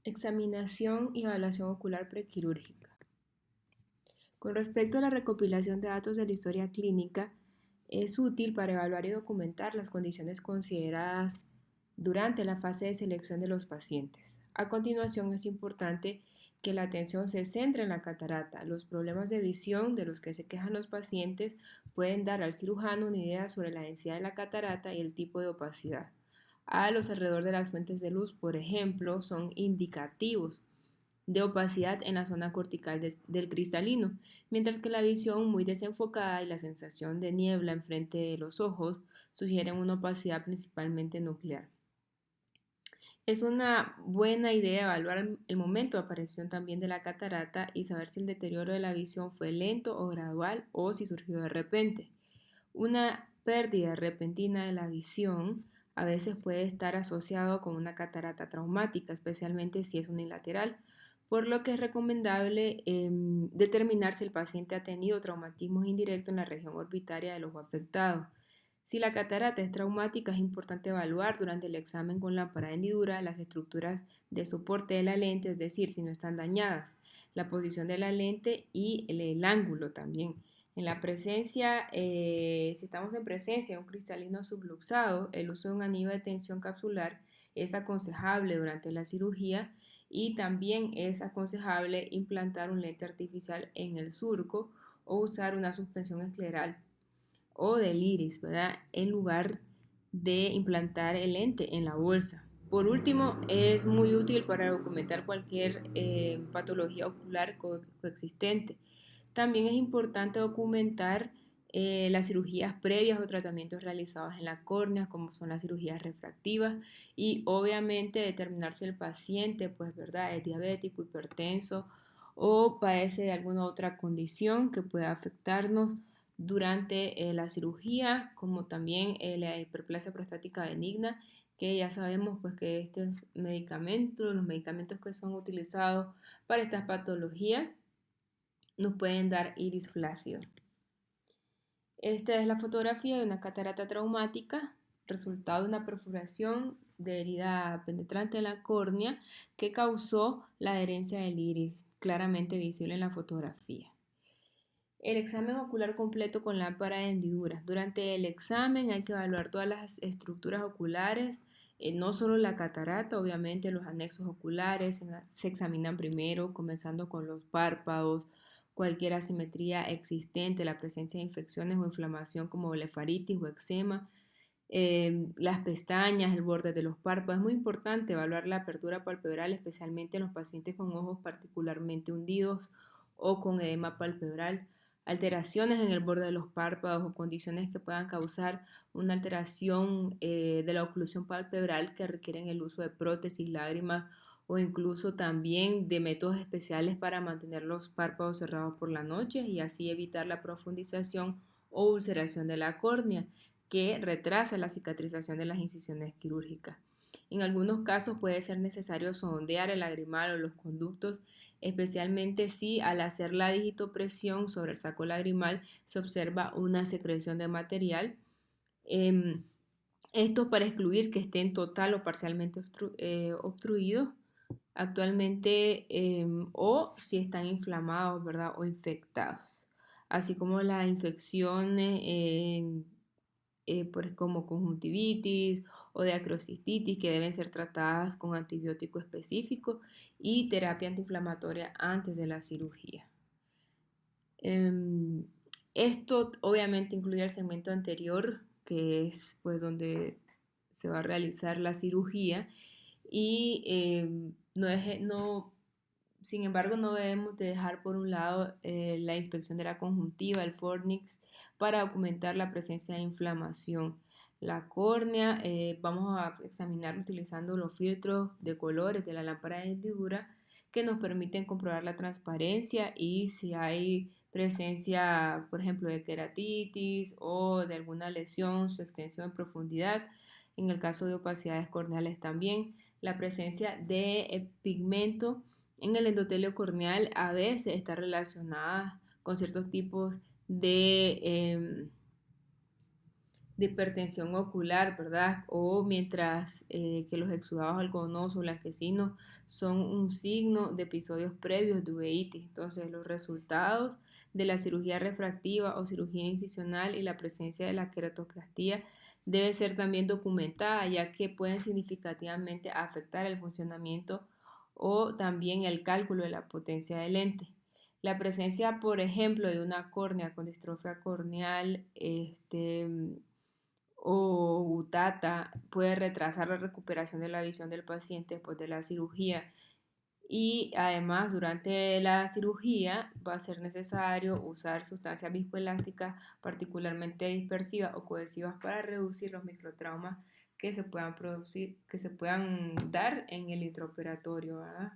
Examinación y evaluación ocular prequirúrgica. Con respecto a la recopilación de datos de la historia clínica, es útil para evaluar y documentar las condiciones consideradas durante la fase de selección de los pacientes. A continuación, es importante que la atención se centre en la catarata. Los problemas de visión de los que se quejan los pacientes pueden dar al cirujano una idea sobre la densidad de la catarata y el tipo de opacidad. A los alrededor de las fuentes de luz, por ejemplo, son indicativos de opacidad en la zona cortical del cristalino, mientras que la visión muy desenfocada y la sensación de niebla enfrente de los ojos sugieren una opacidad principalmente nuclear. Es una buena idea evaluar el momento de aparición también de la catarata y saber si el deterioro de la visión fue lento o gradual o si surgió de repente. Una pérdida repentina de la visión a veces puede estar asociado con una catarata traumática, especialmente si es unilateral, por lo que es recomendable determinar si el paciente ha tenido traumatismos indirectos en la región orbitaria del ojo afectado. Si la catarata es traumática, es importante evaluar durante el examen con lámpara de hendidura las estructuras de soporte de la lente, es decir, si no están dañadas, la posición de la lente y el ángulo también. En la presencia, si estamos en presencia de un cristalino subluxado, el uso de un anillo de tensión capsular es aconsejable durante la cirugía y también es aconsejable implantar un lente artificial en el surco o usar una suspensión escleral o del iris, ¿verdad? En lugar de implantar el lente en la bolsa. Por último, es muy útil para documentar cualquier patología ocular coexistente. También es importante documentar las cirugías previas o tratamientos realizados en la córnea, como son las cirugías refractivas, y obviamente determinar si el paciente, pues, ¿verdad?, es diabético, hipertenso o padece de alguna otra condición que pueda afectarnos durante la cirugía, como también la hiperplasia prostática benigna, que ya sabemos pues que estos medicamentos, los medicamentos que son utilizados para estas patologías, nos pueden dar iris flácido. Esta es la fotografía de una catarata traumática, resultado de una perforación de herida penetrante de la córnea que causó la adherencia del iris, claramente visible en la fotografía. El examen ocular completo con lámpara de hendidura. Durante el examen hay que evaluar todas las estructuras oculares, no solo la catarata, obviamente los anexos oculares se examinan primero, comenzando con los párpados, cualquier asimetría existente, la presencia de infecciones o inflamación como blefaritis o eczema, las pestañas, el borde de los párpados. Es muy importante evaluar la apertura palpebral, especialmente en los pacientes con ojos particularmente hundidos o con edema palpebral, alteraciones en el borde de los párpados o condiciones que puedan causar una alteración de la oclusión palpebral que requieren el uso de prótesis, lágrimas o incluso también de métodos especiales para mantener los párpados cerrados por la noche y así evitar la profundización o ulceración de la córnea que retrasa la cicatrización de las incisiones quirúrgicas. En algunos casos puede ser necesario sondear el lagrimal o los conductos, especialmente si al hacer la digitopresión sobre el saco lagrimal se observa una secreción de material. Esto para excluir que estén total o parcialmente obstruidos actualmente o si están inflamados, ¿verdad? O infectados, así como las infecciones como conjuntivitis o de acrocistitis que deben ser tratadas con antibiótico específico y terapia antiinflamatoria antes de la cirugía. Esto obviamente incluye el segmento anterior, que es pues donde se va a realizar la cirugía y sin embargo, no debemos de dejar por un lado la inspección de la conjuntiva, el fornix, para documentar la presencia de inflamación. La córnea, vamos a examinar utilizando los filtros de colores de la lámpara de hendidura que nos permiten comprobar la transparencia y si hay presencia, por ejemplo, de queratitis o de alguna lesión, su extensión en profundidad. En el caso de opacidades corneales también, la presencia de pigmento en el endotelio corneal a veces está relacionada con ciertos tipos de hipertensión ocular, ¿verdad? O mientras que los exudados algodonosos o blanquecinos son un signo de episodios previos de uveitis. Entonces, los resultados de la cirugía refractiva o cirugía incisional y la presencia de la queratoplastía debe ser también documentada, ya que pueden significativamente afectar el funcionamiento o también el cálculo de la potencia del lente. La presencia, por ejemplo, de una córnea con distrofia corneal, o gutata puede retrasar la recuperación de la visión del paciente después de la cirugía. Y además, durante la cirugía va a ser necesario usar sustancias viscoelásticas particularmente dispersivas o cohesivas para reducir los microtraumas que se puedan producir, que se puedan dar en el intraoperatorio, ¿verdad?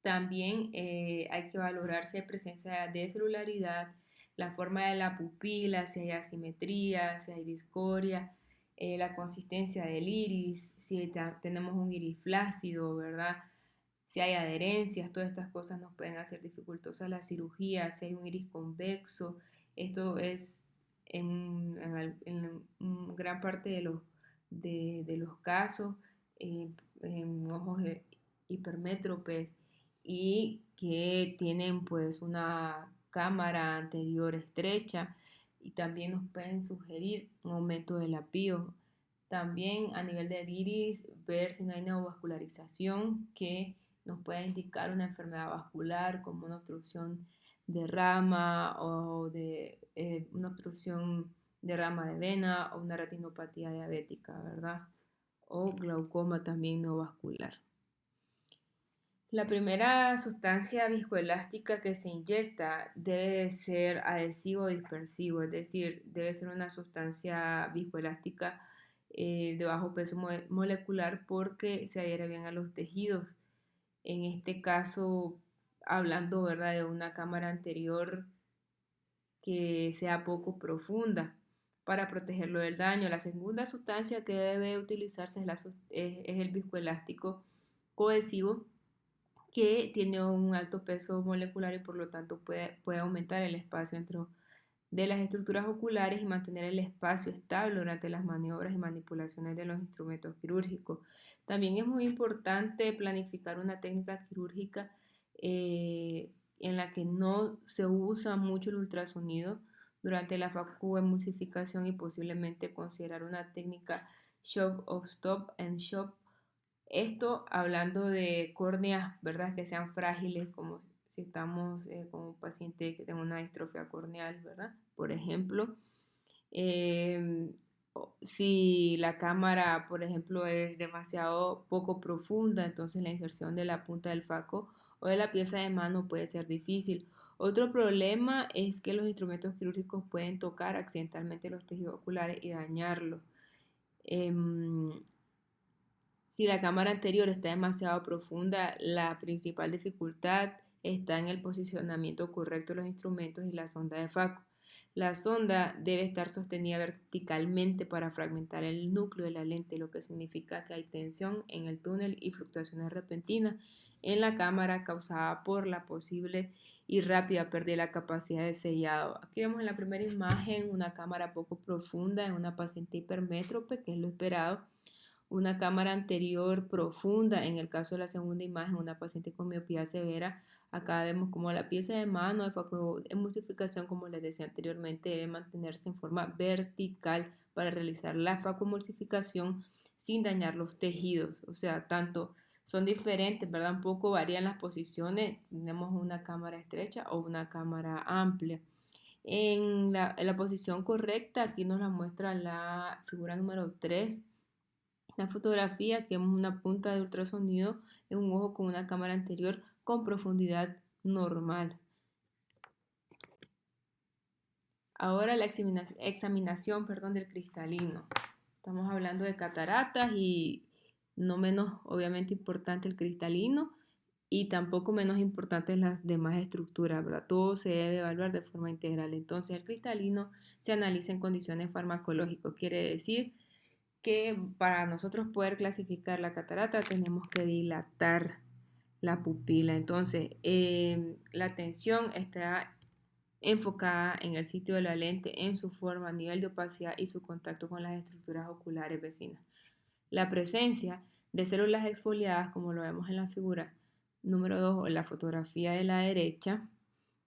También hay que valorar si hay presencia de celularidad, la forma de la pupila, si hay asimetría, si hay discoria, la consistencia del iris, si tenemos un iris flácido, ¿verdad? Si hay adherencias, todas estas cosas nos pueden hacer dificultosa la cirugía, si hay un iris convexo, esto es en gran parte de los casos, en ojos hipermétropes y que tienen pues una cámara anterior estrecha y también nos pueden sugerir un aumento del apío. También a nivel del iris, ver si no hay neovascularización que nos puede indicar una enfermedad vascular como una obstrucción de rama o de una obstrucción de rama de vena o una retinopatía diabética, ¿verdad? O glaucoma también no vascular. La primera sustancia viscoelástica que se inyecta debe ser adhesivo o dispersivo, es decir, debe ser una sustancia viscoelástica de bajo peso molecular porque se adhiere bien a los tejidos. En este caso, hablando, ¿verdad?, de una cámara anterior que sea poco profunda para protegerlo del daño. La segunda sustancia que debe utilizarse es el viscoelástico cohesivo, que tiene un alto peso molecular y por lo tanto puede aumentar el espacio de las estructuras oculares y mantener el espacio estable durante las maniobras y manipulaciones de los instrumentos quirúrgicos. También es muy importante planificar una técnica quirúrgica en la que no se usa mucho el ultrasonido durante la facoemulsificación y posiblemente considerar una técnica shock of stop and shock. Esto hablando de córneas, ¿verdad?, que sean frágiles, como si estamos con un paciente que tenga una distrofia corneal, ¿verdad? Por ejemplo, eh, si la cámara, por ejemplo, es demasiado poco profunda, entonces la inserción de la punta del faco o de la pieza de mano puede ser difícil. Otro problema es que los instrumentos quirúrgicos pueden tocar accidentalmente los tejidos oculares y dañarlos. Si la cámara anterior está demasiado profunda, la principal dificultad está en el posicionamiento correcto de los instrumentos y la sonda de faco. La sonda debe estar sostenida verticalmente para fragmentar el núcleo de la lente, lo que significa que hay tensión en el túnel y fluctuaciones repentinas en la cámara causada por la posible y rápida pérdida de la capacidad de sellado. Aquí vemos en la primera imagen una cámara poco profunda en una paciente hipermétrope, que es lo esperado. Una cámara anterior profunda, en el caso de la segunda imagen, una paciente con miopía severa. Acá vemos como la pieza de mano de facoemulsificación, como les decía anteriormente, debe mantenerse en forma vertical para realizar la facoemulsificación sin dañar los tejidos. O sea, tanto son diferentes, ¿verdad? Un poco varían las posiciones. Tenemos una cámara estrecha o una cámara amplia. En la posición correcta, aquí nos la muestra la figura número 3. La fotografía, que es una punta de ultrasonido en un ojo con una cámara anterior con profundidad normal. Ahora la examinación del cristalino. Estamos hablando de cataratas y no menos obviamente importante el cristalino y tampoco menos importantes las demás estructuras, ¿verdad? Todo se debe evaluar de forma integral. Entonces el cristalino se analiza en condiciones farmacológicas, quiere decir que para nosotros poder clasificar la catarata tenemos que dilatar la pupila. Entonces, la tensión está enfocada en el sitio de la lente, en su forma, nivel de opacidad y su contacto con las estructuras oculares vecinas. La presencia de células exfoliadas, como lo vemos en la figura número 2 o en la fotografía de la derecha,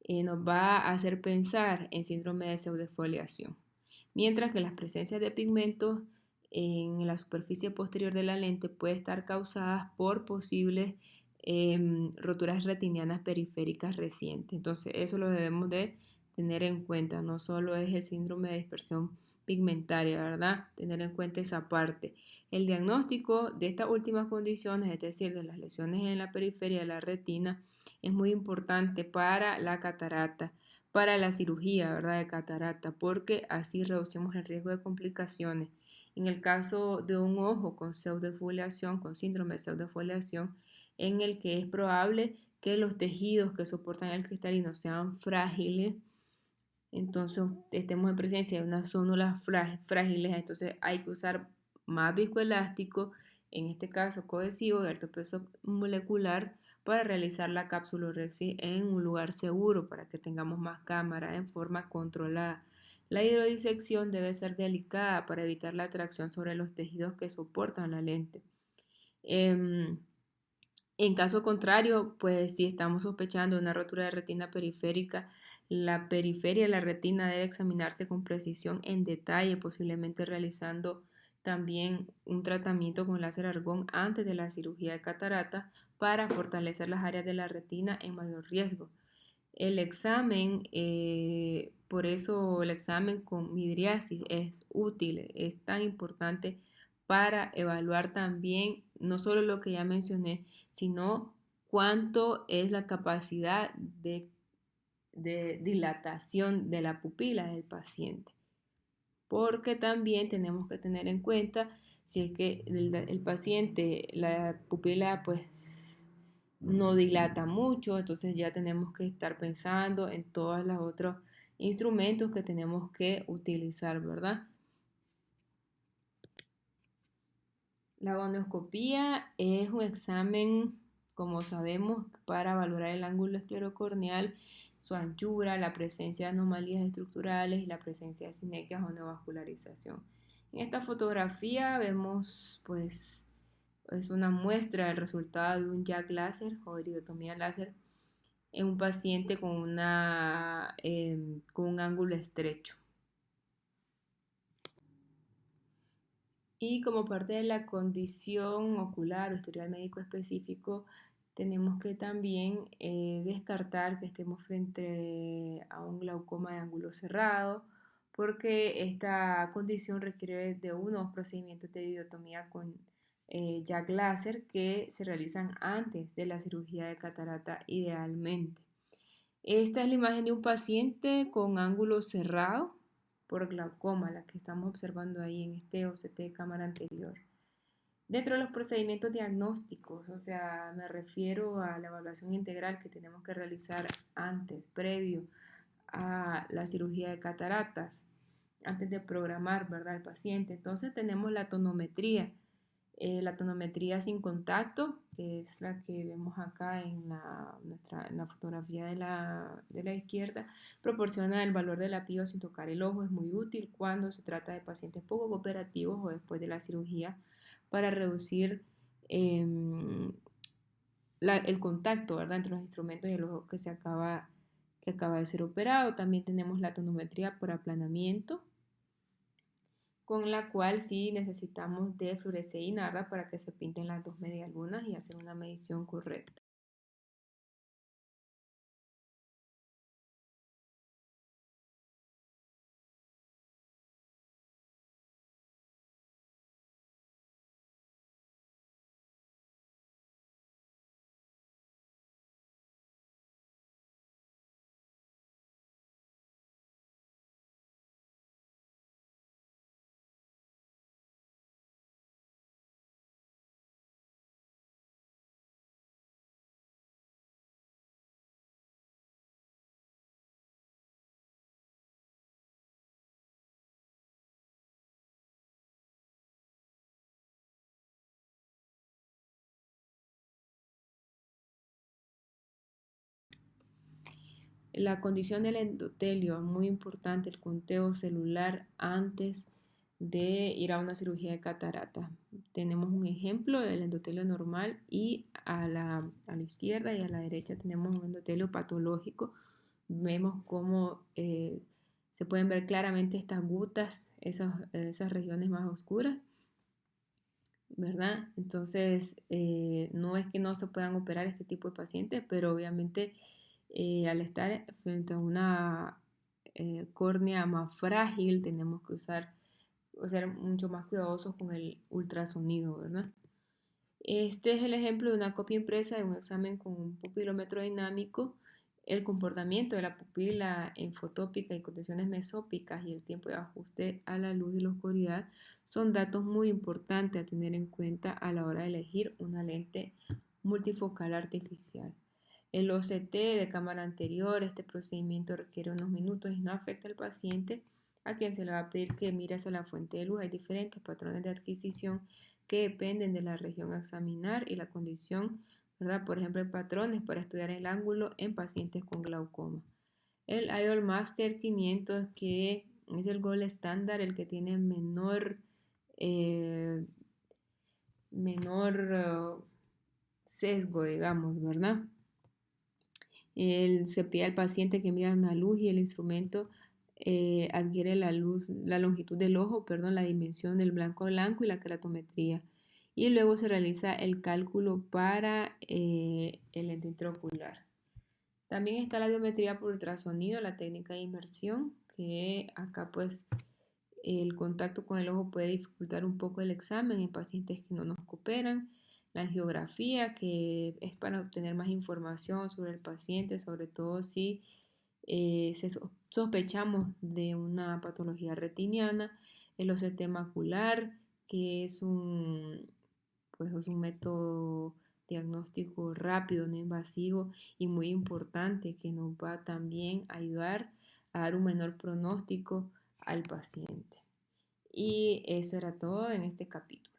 nos va a hacer pensar en síndrome de pseudofoliación, mientras que las presencias de pigmentos en la superficie posterior de la lente pueden estar causadas por posibles roturas retinianas periféricas recientes. Entonces eso lo debemos de tener en cuenta, no solo es el síndrome de dispersión pigmentaria, ¿verdad? Tener en cuenta esa parte. El diagnóstico de estas últimas condiciones, es decir, de las lesiones en la periferia de la retina, es muy importante para la catarata, para la cirugía, ¿verdad? De catarata, porque así reducimos el riesgo de complicaciones. En el caso de un ojo con pseudofoliación, con síndrome de pseudofoliación, en el que es probable que los tejidos que soportan el cristalino sean frágiles, entonces estemos en presencia de unas zónulas frágiles, entonces hay que usar más viscoelástico, en este caso cohesivo de alto peso molecular, para realizar la capsulorhexis en un lugar seguro para que tengamos más cámara en forma controlada. La hidrodisección debe ser delicada para evitar la atracción sobre los tejidos que soportan la lente. En caso contrario, pues si estamos sospechando una rotura de retina periférica, la periferia de la retina debe examinarse con precisión en detalle, posiblemente realizando también un tratamiento con láser argón antes de la cirugía de catarata para fortalecer las áreas de la retina en mayor riesgo. El examen, por eso el examen con midriasis es útil, es tan importante para evaluar también no solo lo que ya mencioné, sino cuánto es la capacidad de dilatación de la pupila del paciente. Porque también tenemos que tener en cuenta si es que el paciente, la pupila pues no dilata mucho, entonces ya tenemos que estar pensando en todos los otros instrumentos que tenemos que utilizar, ¿verdad? La gonioscopía es un examen, como sabemos, para valorar el ángulo esclerocorneal, su anchura, la presencia de anomalías estructurales y la presencia de sinequias o neovascularización. En esta fotografía vemos, pues, es una muestra del resultado de un JAK láser o iridotomía láser en un paciente con un ángulo estrecho. Y como parte de la condición ocular o historial médico específico, tenemos que también descartar que estemos frente a un glaucoma de ángulo cerrado, porque esta condición requiere de unos procedimientos de iridotomía con JAK láser que se realizan antes de la cirugía de catarata idealmente. Esta es la imagen de un paciente con ángulo cerrado por glaucoma, la que estamos observando ahí en este OCT de cámara anterior. Dentro de los procedimientos diagnósticos, o sea, me refiero a la evaluación integral que tenemos que realizar antes, previo a la cirugía de cataratas, antes de programar, ¿verdad?, al paciente. Entonces tenemos la tonometría sin contacto, que es la que vemos acá en la fotografía de la izquierda, proporciona el valor del apio sin tocar el ojo. Es muy útil cuando se trata de pacientes poco cooperativos o después de la cirugía para reducir el contacto, ¿verdad?, entre los instrumentos y el ojo que acaba de ser operado. También tenemos la tonometría por aplanamiento, con la cual sí necesitamos de fluoresceína, ¿verdad?, para que se pinten las dos medialunas y hacer una medición correcta. La condición del endotelio es muy importante, el conteo celular antes de ir a una cirugía de catarata. Tenemos un ejemplo del endotelio normal y a la izquierda y a la derecha tenemos un endotelio patológico. Vemos cómo se pueden ver claramente estas gutas, esas regiones más oscuras, ¿verdad? Entonces, no es que no se puedan operar este tipo de pacientes, pero obviamente al estar frente a una córnea más frágil, tenemos que ser mucho más cuidadosos con el ultrasonido, ¿verdad? Este es el ejemplo de una copia impresa de un examen con un pupilómetro dinámico. El comportamiento de la pupila en fotópica y condiciones mesópicas y el tiempo de ajuste a la luz y la oscuridad son datos muy importantes a tener en cuenta a la hora de elegir una lente multifocal artificial. El OCT de cámara anterior, este procedimiento requiere unos minutos y no afecta al paciente a quien se le va a pedir que mire hacia la fuente de luz. Hay diferentes patrones de adquisición que dependen de la región a examinar y la condición, ¿verdad? Por ejemplo, hay patrones para estudiar el ángulo en pacientes con glaucoma. El IOL Master 500, que es el gold estándar, el que tiene menor sesgo, digamos, ¿verdad? Se pide al paciente que mire una luz y el instrumento adquiere la longitud del ojo, perdón, la dimensión del blanco a blanco y la keratometría. Y luego se realiza el cálculo para el lente intraocular. También está la biometría por ultrasonido, la técnica de inmersión, que acá pues el contacto con el ojo puede dificultar un poco el examen en pacientes que no nos cooperan. La angiografía, que es para obtener más información sobre el paciente, sobre todo si sospechamos de una patología retiniana. El OCT macular, que pues es un método diagnóstico rápido, no invasivo y muy importante que nos va también a ayudar a dar un menor pronóstico al paciente. Y eso era todo en este capítulo.